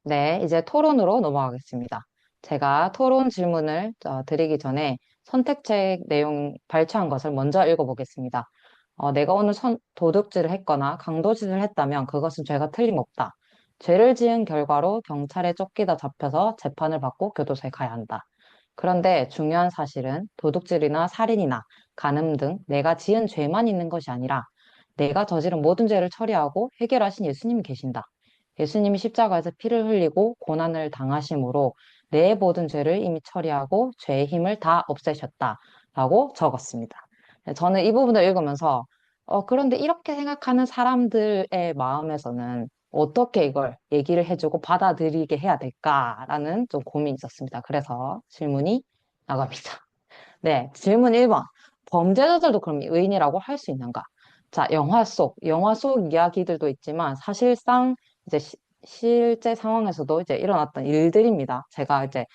네, 이제 토론으로 넘어가겠습니다. 제가 토론 질문을 드리기 전에 선택책 내용 발췌한 것을 먼저 읽어보겠습니다. 내가 오늘 도둑질을 했거나 강도질을 했다면 그것은 죄가 틀림없다. 죄를 지은 결과로 경찰에 쫓기다 잡혀서 재판을 받고 교도소에 가야 한다. 그런데 중요한 사실은 도둑질이나 살인이나 간음 등 내가 지은 죄만 있는 것이 아니라 내가 저지른 모든 죄를 처리하고 해결하신 예수님이 계신다. 예수님이 십자가에서 피를 흘리고 고난을 당하심으로 내 모든 죄를 이미 처리하고 죄의 힘을 다 없애셨다라고 적었습니다. 저는 이 부분을 읽으면서 그런데 이렇게 생각하는 사람들의 마음에서는 어떻게 이걸 얘기를 해주고 받아들이게 해야 될까라는 좀 고민이 있었습니다. 그래서 질문이 나갑니다. 네, 질문 1번. 범죄자들도 그럼 의인이라고 할 수 있는가? 자, 영화 속 이야기들도 있지만 사실상 이제 실제 상황에서도 이제 일어났던 일들입니다. 제가 이제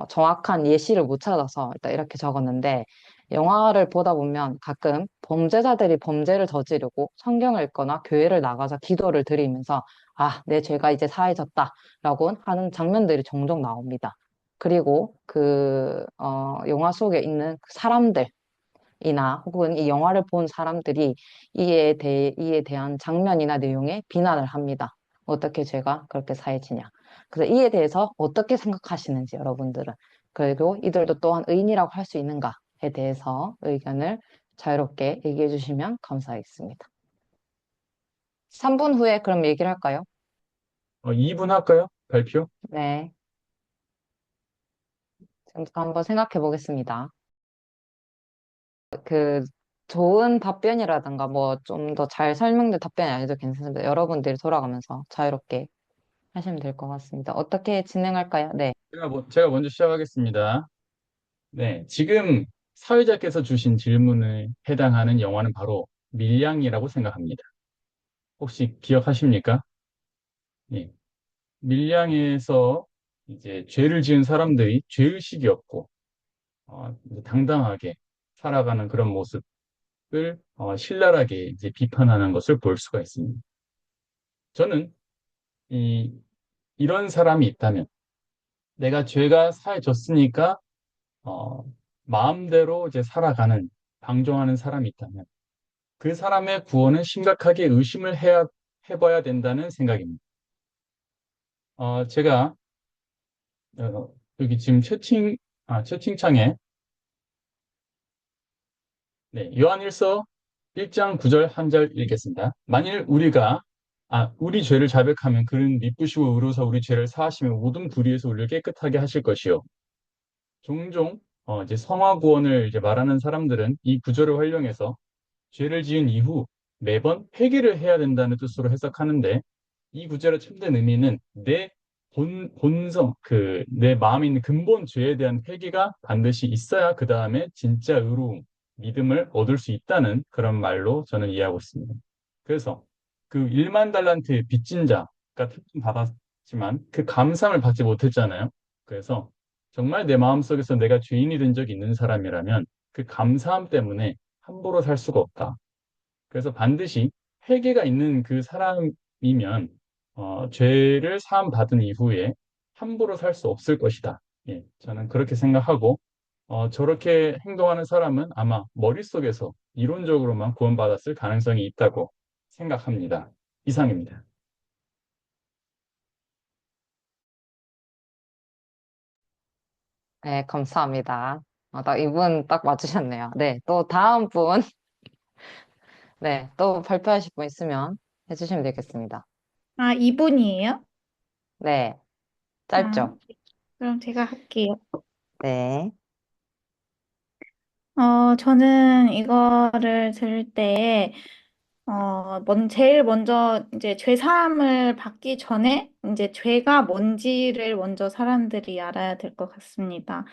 정확한 예시를 못 찾아서 일단 이렇게 적었는데 영화를 보다 보면 가끔 범죄자들이 범죄를 저지르고 성경을 읽거나 교회를 나가서 기도를 드리면서 아, 내 죄가 이제 사해졌다라고 하는 장면들이 종종 나옵니다. 그리고 영화 속에 있는 그 사람들이나 혹은 이 영화를 본 사람들이 이에 대한 장면이나 내용에 비난을 합니다. 어떻게 죄가 그렇게 사해지냐. 그래서 이에 대해서 어떻게 생각하시는지 여러분들은. 그리고 이들도 또한 의인이라고 할 수 있는가에 대해서 의견을 자유롭게 얘기해 주시면 감사하겠습니다. 3분 후에 그럼 얘기를 할까요? 2분 할까요? 발표? 네. 지금부터 한번 생각해 보겠습니다. 그 좋은 답변이라든가 뭐 좀 더 잘 설명된 답변이 아니어도 괜찮습니다. 여러분들이 돌아가면서 자유롭게 하시면 될 것 같습니다. 어떻게 진행할까요? 네. 제가 먼저 시작하겠습니다. 네, 지금 사회자께서 주신 질문에 해당하는 영화는 바로 밀양이라고 생각합니다. 혹시 기억하십니까? 예. 밀양에서 이제 죄를 지은 사람들이 죄의식이 없고 이제 당당하게 살아가는 그런 모습을 신랄하게 이제 비판하는 것을 볼 수가 있습니다. 저는 이, 이런 사람이 있다면 내가 죄가 사해졌으니까 어, 마음대로 이제 살아가는, 방종하는 사람이 있다면 그 사람의 구원은 심각하게 해봐야 된다는 생각입니다. 제가 여기 지금 채팅창에 네, 요한일서 1장 9절 한 절 읽겠습니다. 만일 우리 죄를 자백하면 그는 미쁘시고 의로서 우리 죄를 사하시며 모든 불의에서 우리를 깨끗하게 하실 것이요. 종종 이제 성화 구원을 이제 말하는 사람들은 이 구절을 활용해서 죄를 지은 이후 매번 회개를 해야 된다는 뜻으로 해석하는데 이 구절의 참된 의미는 내 본성, 내 마음에 있는 근본 죄에 대한 회개가 반드시 있어야 그 다음에 진짜 의로움, 믿음을 얻을 수 있다는 그런 말로 저는 이해하고 있습니다. 그래서 그 1만 달란트 빚진 자가 특징 받았지만 그 감상을 받지 못했잖아요. 그래서 정말 내 마음속에서 내가 죄인이 된 적이 있는 사람이라면 그 감사함 때문에 함부로 살 수가 없다. 그래서 반드시 회개가 있는 그 사람이면 죄를 사함 받은 이후에 함부로 살 수 없을 것이다. 예, 저는 그렇게 생각하고 저렇게 행동하는 사람은 아마 머릿속에서 이론적으로만 구원받았을 가능성이 있다고 생각합니다. 이상입니다. 네, 감사합니다. 딱 이분 딱 맞추셨네요. 네, 또 다음 분, 네, 또 발표하실 분 있으면 해주시면 되겠습니다. 아, 이분이에요? 네, 아, 짧죠? 그럼 제가 할게요. 네, 저는 이거를 들을 때, 제일 먼저 이제 죄 사함을 받기 전에 이제 죄가 뭔지를 먼저 사람들이 알아야 될 것 같습니다.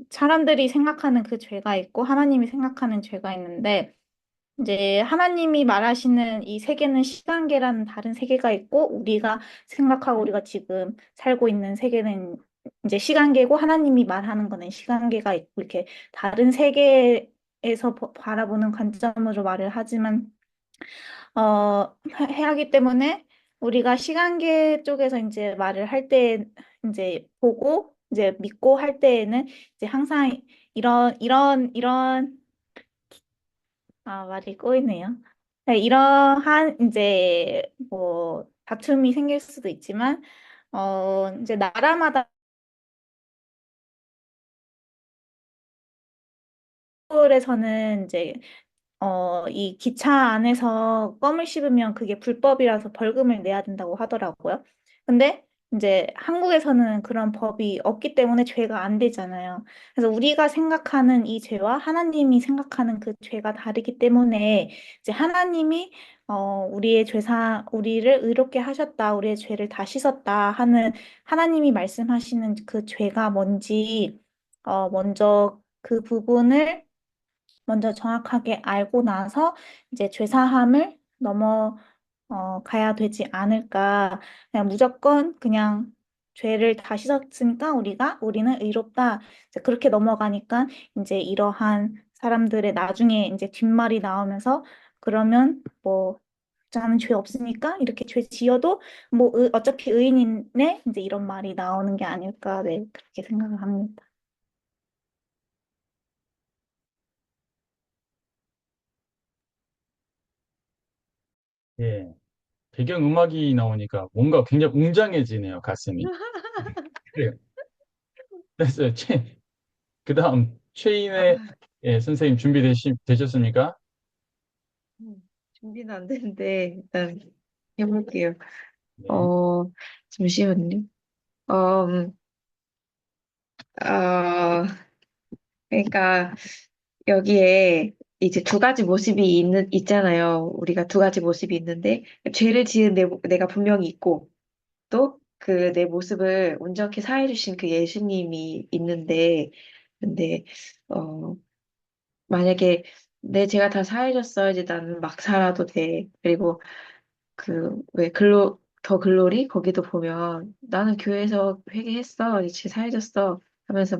사람들이 생각하는 그 죄가 있고 하나님이 생각하는 죄가 있는데, 이제 하나님이 말하시는 이 세계는 시간계라는 다른 세계가 있고 우리가 생각하고 우리가 지금 살고 있는 세계는 이제 시간계고 하나님이 말하는 거는 시간계가 있고 이렇게 다른 세계에서 바라보는 관점으로 말을 하지만 하기 때문에 우리가 시간계 쪽에서 이제 말을 할 때, 이제 보고, 이제 믿고 할 때에는 이제 항상 말이 꼬이네요. 네, 이러한 이제 뭐 다툼이 생길 수도 있지만, 이제 나라마다 서울에서는 이제 이 기차 안에서 껌을 씹으면 그게 불법이라서 벌금을 내야 된다고 하더라고요. 근데 이제 한국에서는 그런 법이 없기 때문에 죄가 안 되잖아요. 그래서 우리가 생각하는 이 죄와 하나님이 생각하는 그 죄가 다르기 때문에 이제 하나님이 우리를 의롭게 하셨다, 우리의 죄를 다 씻었다 하는 하나님이 말씀하시는 그 죄가 뭔지 먼저 그 부분을 먼저 정확하게 알고 나서 이제 죄사함을 가야 되지 않을까. 그냥 무조건 그냥 죄를 다 씻었으니까 우리는 의롭다. 이제 그렇게 넘어가니까 이제 이러한 사람들의 나중에 이제 뒷말이 나오면서 그러면 뭐 자는 죄 없으니까 이렇게 죄 지어도 뭐 어차피 의인이네 이제 이런 말이 나오는 게 아닐까. 네, 그렇게 생각을 합니다. 예. 배경음악이 나오니까 뭔가 굉장히 웅장해지네요, 가슴이. 그래요. 됐어요. 그 다음, 아, 최인혜 예, 선생님 되셨습니까? 준비는 안 되는데, 일단 해볼게요. 네. 어, 잠시만요. 어, 어, 그러니까 여기에 이제 두 가지 모습이 있잖아요. 우리가 두 가지 모습이 있는데, 죄를 지은 내가 분명히 있고, 또 그 내 모습을 온전히 사해주신 그 예수님이 있는데, 근데, 어, 만약에 내 죄가 다 사해졌어. 이제 나는 막 살아도 돼. 그리고 왜 더 글로리? 거기도 보면 나는 교회에서 회개했어. 이제 사해졌어. 하면서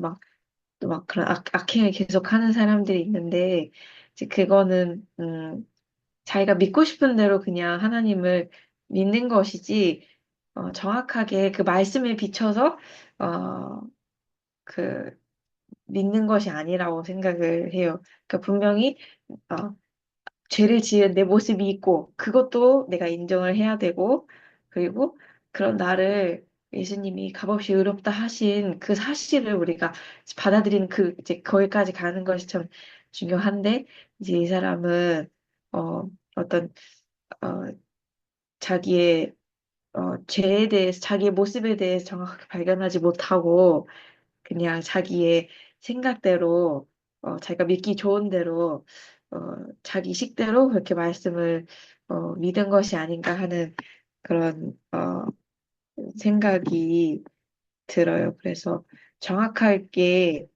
또 막 그런 악행을 계속 하는 사람들이 있는데, 이제 그거는, 자기가 믿고 싶은 대로 그냥 하나님을 믿는 것이지, 정확하게 그 말씀에 비춰서, 어, 그, 믿는 것이 아니라고 생각을 해요. 그러니까 분명히, 어, 죄를 지은 내 모습이 있고, 그것도 내가 인정을 해야 되고, 그리고 그런 나를 예수님이 값없이 의롭다 하신 그 사실을 우리가 받아들이는 이제 거기까지 가는 것이 참 중요한데, 이제 이 사람은, 어떤, 어, 자기의, 죄에 대해서, 자기의 모습에 대해서 정확하게 발견하지 못하고, 그냥 자기의 생각대로, 자기가 믿기 좋은 대로, 어, 자기 식대로 그렇게 말씀을, 믿은 것이 아닌가 하는 그런, 생각이 들어요. 그래서 정확하게,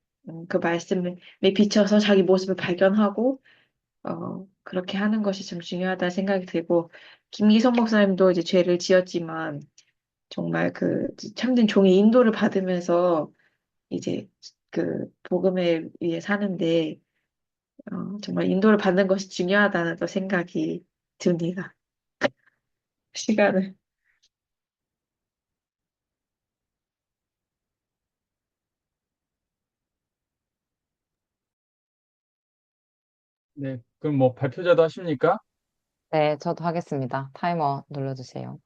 그 말씀에 비춰서 자기 모습을 발견하고, 그렇게 하는 것이 참 중요하다 생각이 들고, 김기성 목사님도 이제 죄를 지었지만, 정말 참된 종의 인도를 받으면서 이제 복음에 위해 사는데 정말 인도를 받는 것이 중요하다는 또 생각이 듭니다. 시간을. 네. 그럼 뭐 발표자도 하십니까? 네, 저도 하겠습니다. 타이머 눌러주세요.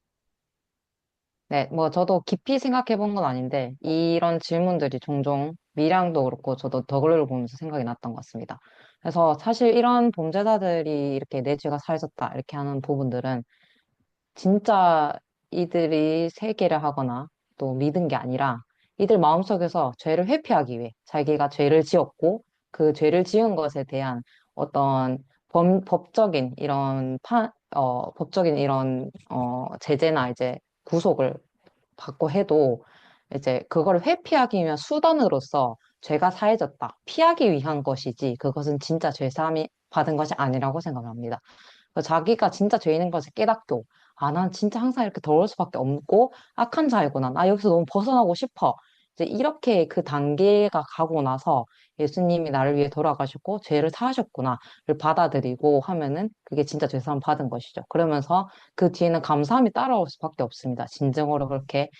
네, 뭐 저도 깊이 생각해 본 건 아닌데 이런 질문들이 종종 미량도 그렇고 저도 더글로를 보면서 생각이 났던 것 같습니다. 그래서 사실 이런 범죄자들이 이렇게 내 죄가 사해졌다 이렇게 하는 부분들은 진짜 이들이 세계를 하거나 또 믿은 게 아니라 이들 마음속에서 죄를 회피하기 위해 자기가 죄를 지었고 그 죄를 지은 것에 대한 어떤 법적인 이런 제재나 이제 구속을 받고 해도 이제 그걸 회피하기 위한 수단으로서 죄가 사해졌다. 피하기 위한 것이지 그것은 진짜 죄사함이 받은 것이 아니라고 생각합니다. 자기가 진짜 죄인인 것을 깨닫고, 아, 난 진짜 항상 이렇게 더울 수밖에 없고, 악한 자이구나. 나 여기서 너무 벗어나고 싶어. 이제 이렇게 그 단계가 가고 나서 예수님이 나를 위해 돌아가셨고 죄를 사하셨구나를 받아들이고 하면은 그게 진짜 죄사함 받은 것이죠. 그러면서 그 뒤에는 감사함이 따라올 수밖에 없습니다. 진정으로 그렇게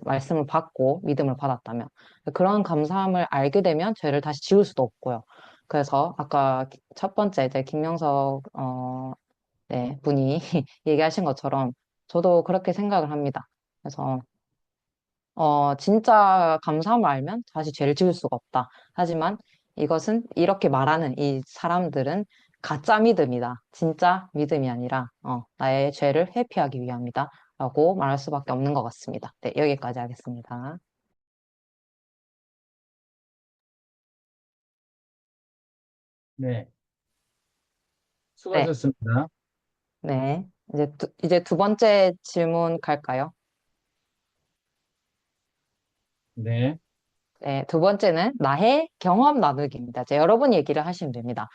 말씀을 받고 믿음을 받았다면. 그런 감사함을 알게 되면 죄를 다시 지울 수도 없고요. 그래서 아까 첫 번째 이제 김명석 네, 분이 얘기하신 것처럼 저도 그렇게 생각을 합니다. 그래서 진짜 감사함을 알면 다시 죄를 지을 수가 없다. 하지만 이것은 이렇게 말하는 이 사람들은 가짜 믿음이다. 진짜 믿음이 아니라 나의 죄를 회피하기 위함이다. 라고 말할 수밖에 없는 것 같습니다. 네, 여기까지 하겠습니다. 네, 네, 수고하셨습니다. 네. 이제 두 번째 질문 갈까요? 네, 네, 두 번째는 나의 경험 나누기입니다. 이제 여러분 얘기를 하시면 됩니다.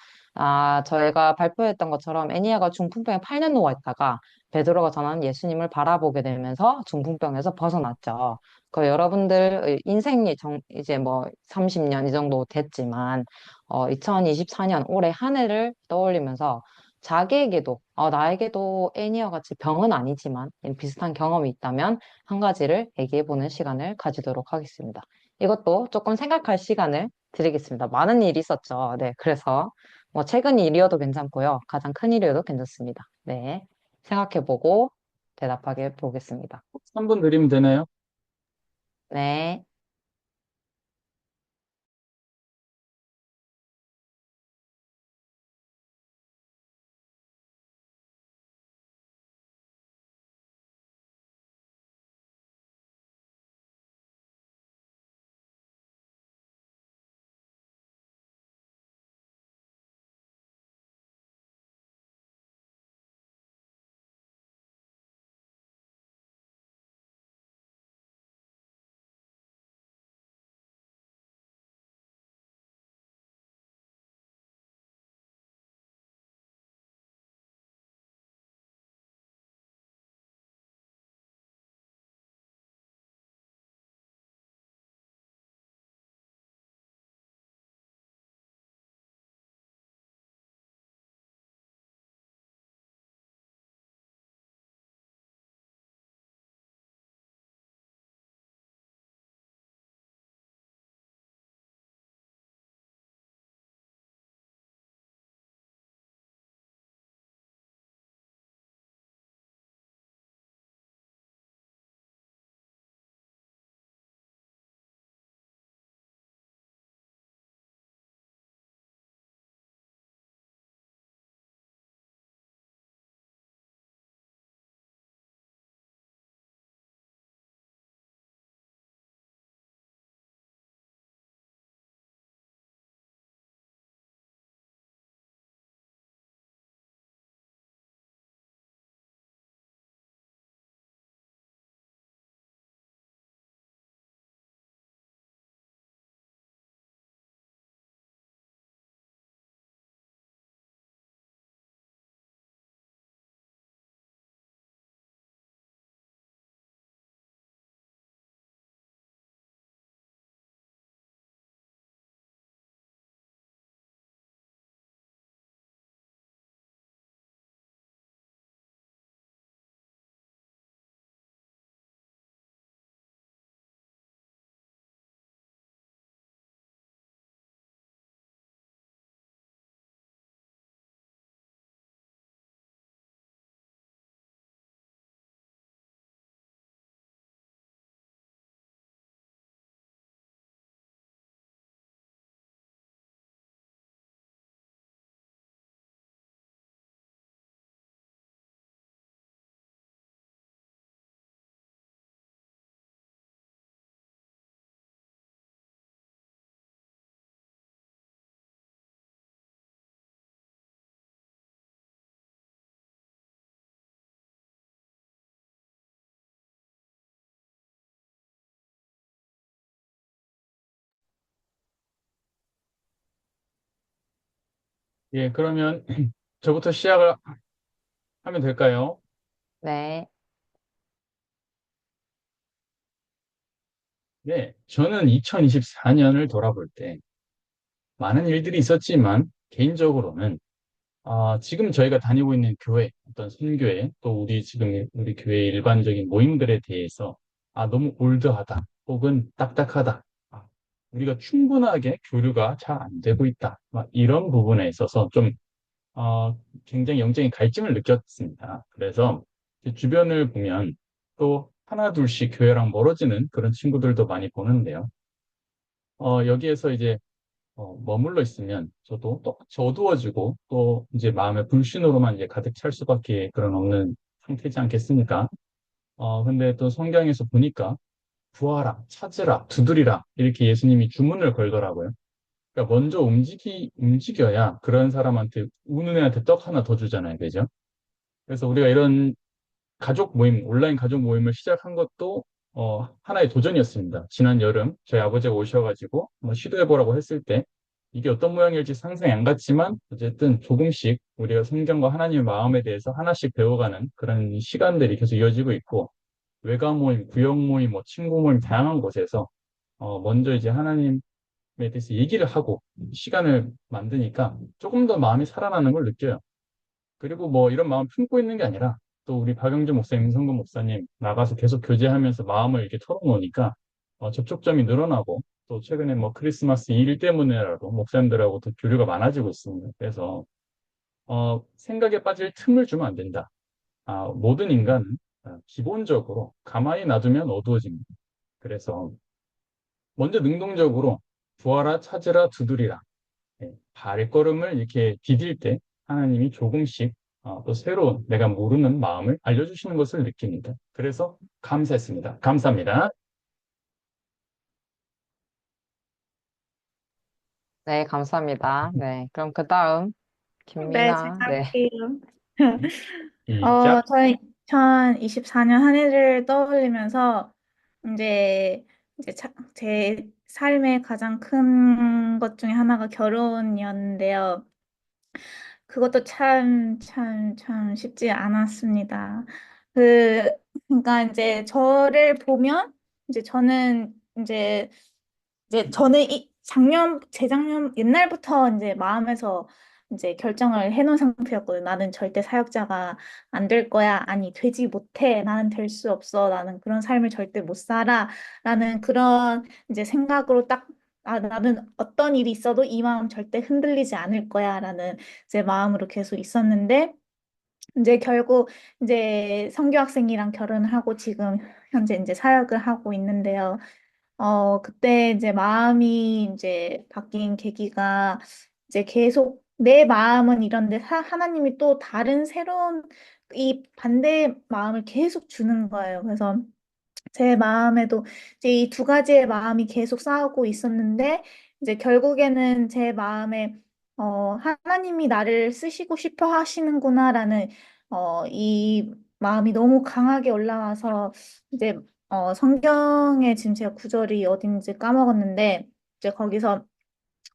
저희가 발표했던 것처럼 애니아가 중풍병에 8년 누워있다가 베드로가 전한 예수님을 바라보게 되면서 중풍병에서 벗어났죠. 그 여러분들 인생이 이제 뭐 30년 이 정도 됐지만 2024년 올해 한 해를 떠올리면서 자기에게도 나에게도 애니아 같이 병은 아니지만 비슷한 경험이 있다면 한 가지를 얘기해보는 시간을 가지도록 하겠습니다. 이것도 조금 생각할 시간을 드리겠습니다. 많은 일이 있었죠. 네, 그래서 뭐 최근 일이어도 괜찮고요. 가장 큰 일이어도 괜찮습니다. 네, 생각해보고 대답하게 보겠습니다. 3분 드리면 되나요? 네, 예, 그러면 저부터 시작을 하면 될까요? 네, 네, 저는 2024년을 돌아볼 때 많은 일들이 있었지만 개인적으로는 지금 저희가 다니고 있는 교회, 어떤 선교회, 또 우리 지금 우리 교회 일반적인 모임들에 대해서 너무 올드하다, 혹은 딱딱하다, 우리가 충분하게 교류가 잘 안 되고 있다, 막 이런 부분에 있어서 좀 굉장히 영적인 갈증을 느꼈습니다. 그래서 제 주변을 보면 또 하나 둘씩 교회랑 멀어지는 그런 친구들도 많이 보는데요. 여기에서 이제 머물러 있으면 저도 똑같이 어두워지고 또 이제 마음의 불신으로만 이제 가득 찰 수밖에 그런 없는 상태지 않겠습니까? 근데 또 성경에서 보니까 구하라, 찾으라, 두드리라 이렇게 예수님이 주문을 걸더라고요. 그러니까 먼저 움직여야 그런 사람한테 우는 애한테 떡 하나 더 주잖아요. 그죠? 그래서 우리가 이런 가족 모임, 온라인 가족 모임을 시작한 것도 하나의 도전이었습니다. 지난 여름 저희 아버지가 오셔가지고 시도해보라고 했을 때 이게 어떤 모양일지 상상이 안 갔지만 어쨌든 조금씩 우리가 성경과 하나님의 마음에 대해서 하나씩 배워가는 그런 시간들이 계속 이어지고 있고 외가 모임, 구역 모임, 친구 모임 다양한 곳에서 먼저 이제 하나님에 대해서 얘기를 하고 시간을 만드니까 조금 더 마음이 살아나는 걸 느껴요. 그리고 뭐 이런 마음 품고 있는 게 아니라 또 우리 박영준 목사님, 임성근 목사님 나가서 계속 교제하면서 마음을 이렇게 털어놓으니까 접촉점이 늘어나고 또 최근에 뭐 크리스마스 일 때문에라도 목사님들하고 더 교류가 많아지고 있습니다. 그래서 생각에 빠질 틈을 주면 안 된다. 모든 인간은 기본적으로 가만히 놔두면 어두워집니다. 그래서 먼저 능동적으로 구하라, 찾으라, 두드리라. 발걸음을 이렇게 디딜 때 하나님이 조금씩 또 새로운 내가 모르는 마음을 알려주시는 것을 느낍니다. 그래서 감사했습니다. 감사합니다. 네, 감사합니다. 네, 그럼 그 다음, 네, 김미나. 제가 네. 할게요. 시작. 저희 2024년 한 해를 떠올리면서 이제 제 삶의 가장 큰 것 중에 하나가 결혼이었는데요. 그것도 참 쉽지 않았습니다. 그, 그러니까 이제 저를 보면 이제 저는 이제 저는 재작년, 옛날부터 이제 마음에서 이제 결정을 해놓은 상태였거든요. 나는 절대 사역자가 안 될 거야. 아니, 되지 못해. 나는 될 수 없어. 나는 그런 삶을 절대 못 살아. 라는 그런 이제 생각으로 나는 어떤 일이 있어도 이 마음 절대 흔들리지 않을 거야. 라는 제 마음으로 계속 있었는데, 이제 결국 이제 성교 학생이랑 결혼을 하고 지금 현재 이제 사역을 하고 있는데요. 그때 이제 마음이 이제 바뀐 계기가 이제 계속 내 마음은 이런데 하나님이 또 다른 새로운 이 반대의 마음을 계속 주는 거예요. 그래서 제 마음에도 이제 이 두 가지의 마음이 계속 싸우고 있었는데 이제 결국에는 제 마음에 하나님이 나를 쓰시고 싶어 하시는구나라는 이 마음이 너무 강하게 올라와서 이제 성경에 지금 제가 구절이 어딘지 까먹었는데 이제 거기서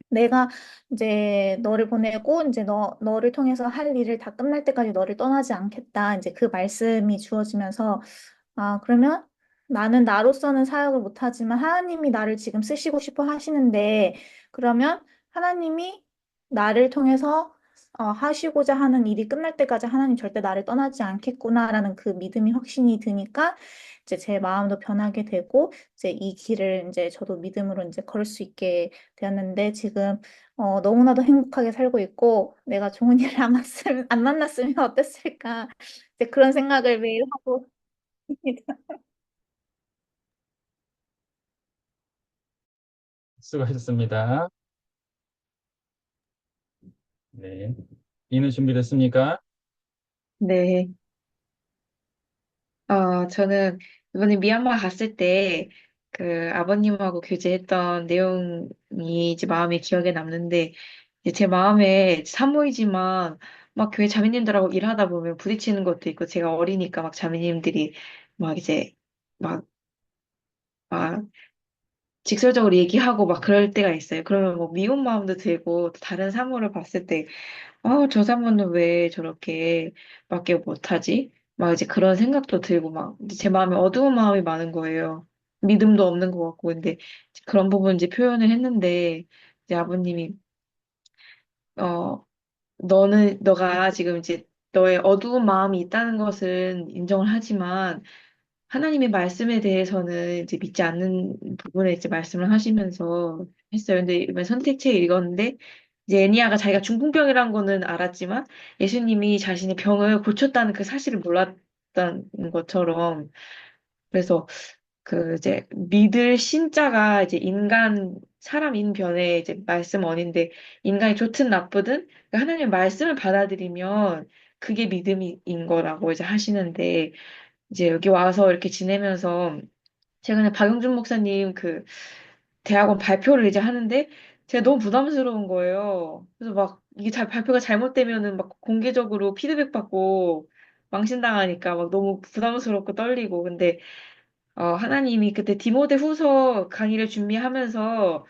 내가 이제 너를 보내고 이제 너를 통해서 할 일을 다 끝날 때까지 너를 떠나지 않겠다. 이제 그 말씀이 주어지면서 그러면 나는 나로서는 사역을 못하지만 하나님이 나를 지금 쓰시고 싶어 하시는데 그러면 하나님이 나를 통해서 하시고자 하는 일이 끝날 때까지 하나님 절대 나를 떠나지 않겠구나라는 그 믿음이 확신이 드니까 이제 제 마음도 변하게 되고 이제 이 길을 이제 저도 믿음으로 이제 걸을 수 있게 되었는데 지금 너무나도 행복하게 살고 있고 내가 좋은 일을 안 만났으면 어땠을까 이제 그런 생각을 매일 하고 있습니다. 수고하셨습니다. 네. 이는 준비됐습니까? 네. 저는 이번에 미얀마 갔을 때 그 아버님하고 교제했던 내용이 이제 마음에 기억에 남는데 이제 제 마음에 사모이지만 막 교회 자매님들하고 일하다 보면 부딪히는 것도 있고 제가 어리니까 막 자매님들이 막 이제 막, 막 직설적으로 얘기하고 막 그럴 때가 있어요. 그러면 뭐 미운 마음도 들고 또 다른 사모를 봤을 때 저 사모는 왜 저렇게 밖에 못하지? 막 이제 그런 생각도 들고 막 이제 제 마음에 어두운 마음이 많은 거예요. 믿음도 없는 것 같고, 근데 그런 부분 이제 표현을 했는데, 이제 아버님이, 어, 너가 지금 이제 너의 어두운 마음이 있다는 것은 인정을 하지만, 하나님의 말씀에 대해서는 이제 믿지 않는 부분에 이제 말씀을 하시면서 했어요. 근데 이번 선택책 읽었는데, 이제 애니아가 자기가 중풍병이란 거는 알았지만, 예수님이 자신의 병을 고쳤다는 그 사실을 몰랐다는 것처럼, 그래서 그 이제 믿을 신자가 이제 사람 인변에 이제 말씀 언인데 인간이 좋든 나쁘든 그 하나님의 말씀을 받아들이면 그게 믿음인 거라고 이제 하시는데 이제 여기 와서 이렇게 지내면서 최근에 박용준 목사님 그 대학원 발표를 이제 하는데 제가 너무 부담스러운 거예요. 그래서 막 이게 발표가 잘못되면은 막 공개적으로 피드백 받고 망신당하니까 막 너무 부담스럽고 떨리고 근데 하나님이 그때 디모데 후서 강의를 준비하면서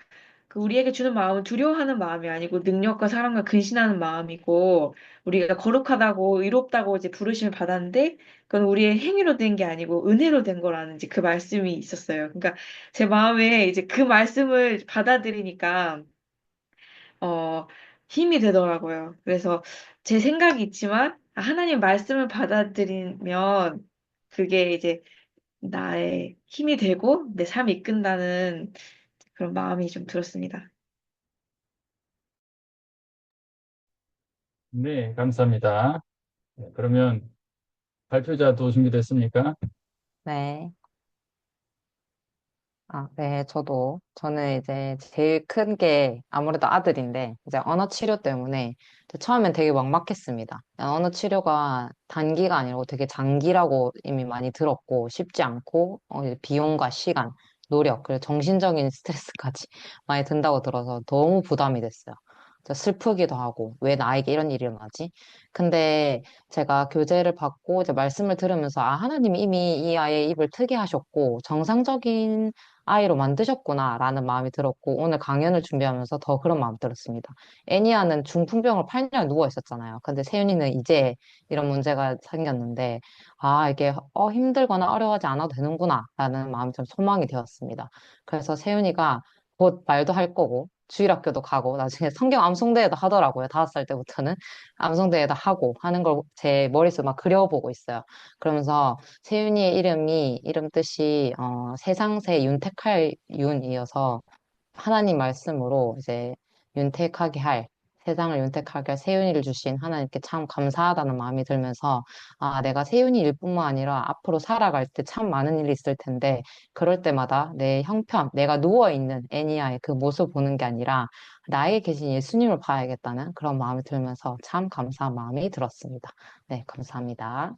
그 우리에게 주는 마음은 두려워하는 마음이 아니고 능력과 사랑과 근신하는 마음이고 우리가 거룩하다고 의롭다고 이제 부르심을 받았는데 그건 우리의 행위로 된 게 아니고 은혜로 된 거라는 이제 그 말씀이 있었어요. 그러니까 제 마음에 이제 그 말씀을 받아들이니까 힘이 되더라고요. 그래서 제 생각이 있지만 하나님 말씀을 받아들이면 그게 이제 나의 힘이 되고 내 삶을 이끈다는 그런 마음이 좀 들었습니다. 네, 감사합니다. 네, 그러면 발표자도 준비됐습니까? 네. 네, 저는 이제 제일 큰 게 아무래도 아들인데, 이제 언어 치료 때문에 이제 처음엔 되게 막막했습니다. 언어 치료가 단기가 아니고 되게 장기라고 이미 많이 들었고, 쉽지 않고, 이제 비용과 시간, 노력, 그리고 정신적인 스트레스까지 많이 든다고 들어서 너무 부담이 됐어요. 진짜 슬프기도 하고, 왜 나에게 이런 일이 일어나지? 근데 제가 교재를 받고 이제 말씀을 들으면서, 하나님이 이미 이 아이의 입을 트게 하셨고, 정상적인 아이로 만드셨구나라는 마음이 들었고, 오늘 강연을 준비하면서 더 그런 마음 들었습니다. 애니아는 중풍병을 8년 누워 있었잖아요. 근데 세윤이는 이제 이런 문제가 생겼는데, 이게 힘들거나 어려워하지 않아도 되는구나라는 마음이 좀 소망이 되었습니다. 그래서 세윤이가 곧 말도 할 거고, 주일학교도 가고, 나중에 성경 암송대회도 하더라고요. 5살 때부터는 암송대회도 하고 하는 걸 제 머릿속에 막 그려보고 있어요. 그러면서 세윤이의 이름 뜻이 세상새 윤택할 윤이어서 하나님 말씀으로 이제 윤택하게 할 세상을 윤택하게 할 세윤이를 주신 하나님께 참 감사하다는 마음이 들면서 내가 세윤이 일뿐만 아니라 앞으로 살아갈 때 참 많은 일이 있을 텐데 그럴 때마다 내 형편, 내가 누워 있는 애니아의 그 모습 보는 게 아니라 나에게 계신 예수님을 봐야겠다는 그런 마음이 들면서 참 감사한 마음이 들었습니다. 네, 감사합니다.